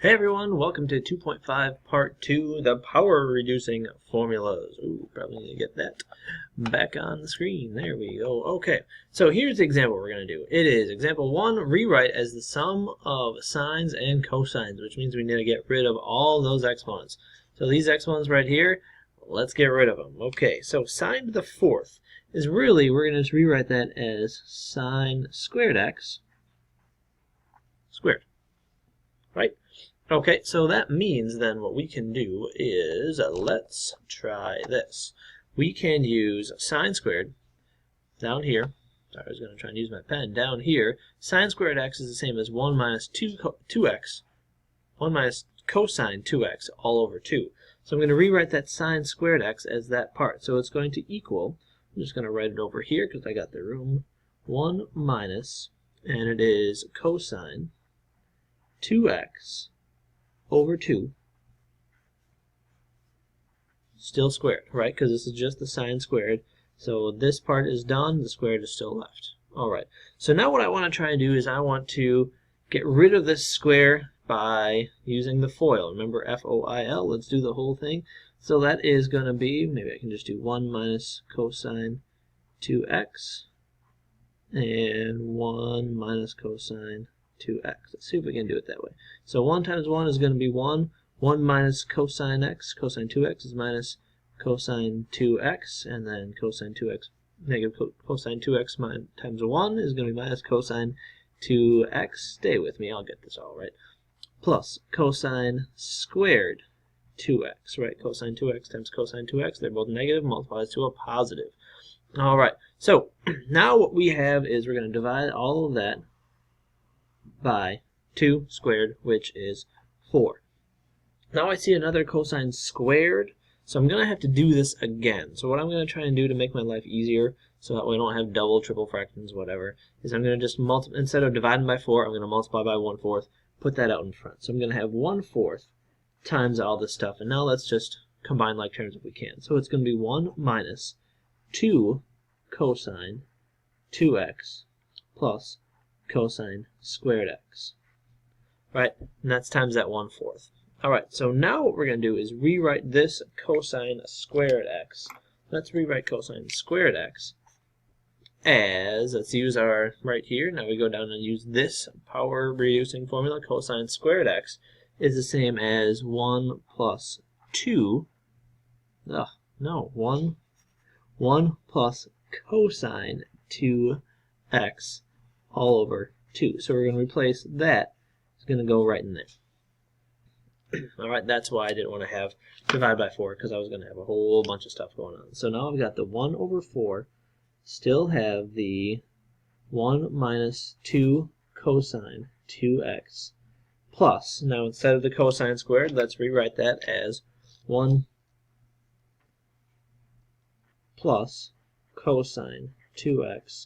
Hey everyone, welcome to 2.5 part 2, the power reducing formulas. Ooh, probably need to get that back on the screen. There we go. Okay, so here's the example we're going to do. It is example 1, rewrite as the sum of sines and cosines, which means we need to get rid of all those exponents. So these exponents right here, let's get rid of them. Okay, so sine to the fourth is really, we're going to just rewrite that as sine squared x squared, right? Okay, so that means then what we can do is, let's try this. We can use sine squared down here. Sorry, I was going to try and use my pen. Down here, sine squared x is the same as 1 minus 2x, 1 minus cosine 2x all over 2. So I'm going to rewrite that sine squared x as that part. So it's going to equal, I'm just going to write it over here because I got the room, 1 minus, and it is cosine 2x over 2, still squared, right? Because this is just the sine squared. So this part is done, the squared is still left. Alright, so now what I want to try and do is I want to get rid of this square by using the FOIL. Remember F-O-I-L, let's do the whole thing. So that is going to be, maybe I can just do 1 minus cosine 2x and 1 minus cosine 2x. Let's see if we can do it that way. So 1 times 1 is going to be 1. 1 minus cosine x, cosine 2x is minus cosine 2x, and then cosine 2x, negative cosine 2x times 1 is going to be minus cosine 2x. Stay with me, I'll get this all right. Plus cosine squared 2x, right? Cosine 2x times cosine 2x, they're both negative, multiplies to a positive. All right, so now what we have is we're going to divide all of that by 2 squared, which is 4. Now I see another cosine squared, so I'm going to have to do this again. So what I'm going to try and do to make my life easier, so that we don't have double, triple fractions, whatever, is I'm going to just multiply, instead of dividing by 4, I'm going to multiply by 1/4, put that out in front. So I'm going to have 1/4 times all this stuff, and now let's just combine like terms if we can. So it's going to be 1 minus 2 cosine 2x plus cosine squared x, right? And that's times that 1/4. Alright, so now what we're going to do is rewrite this cosine squared x. Let's rewrite cosine squared x as, let's use our, right here, now we go down and use this power reducing formula. Cosine squared x is the same as 1 plus 2, 1 plus cosine 2x all over 2. So we're going to replace that. It's going to go right in there. Alright, that's why I didn't want to have divide by 4, because I was going to have a whole bunch of stuff going on. So now I've got the 1 over 4, still have the 1 minus 2 cosine 2x plus, now instead of the cosine squared, let's rewrite that as 1 plus cosine 2x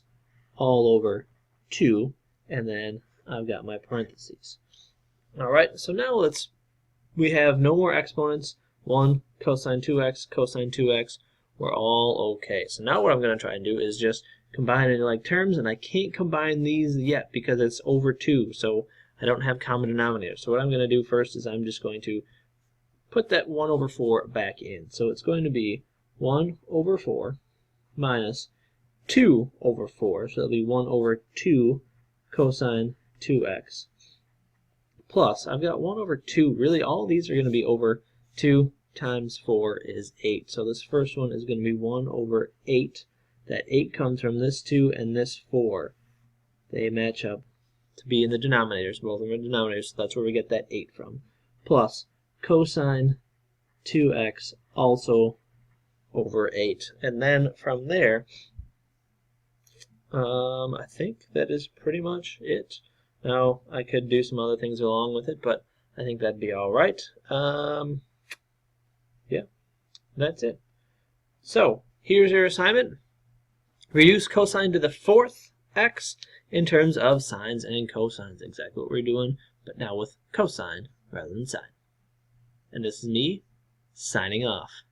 all over 2, and then I've got my parentheses. Alright, so now we have no more exponents. 1 cosine 2x, cosine 2x, we're all okay. So now what I'm going to try and do is just combine it in like terms, and I can't combine these yet because it's over 2, so I don't have common denominators. So what I'm going to do first is I'm just going to put that 1 over 4 back in. So it's going to be 1 over 4 minus 2 over 4, so it'll be 1 over 2 cosine 2x, plus I've got 1 over 2. Really, all these are going to be over 2 times 4 is 8. So this first one is going to be 1 over 8. That 8 comes from this 2 and this 4. They match up to be in the denominators. Both of them are denominators, so that's where we get that 8 from. Plus cosine 2x also over 8. And then from there, I think that is pretty much it. Now, I could do some other things along with it, but I think that'd be alright. Yeah, that's it. So, here's your assignment. Reduce cosine to the fourth x in terms of sines and cosines. Exactly what we're doing, but now with cosine rather than sine. And this is me signing off.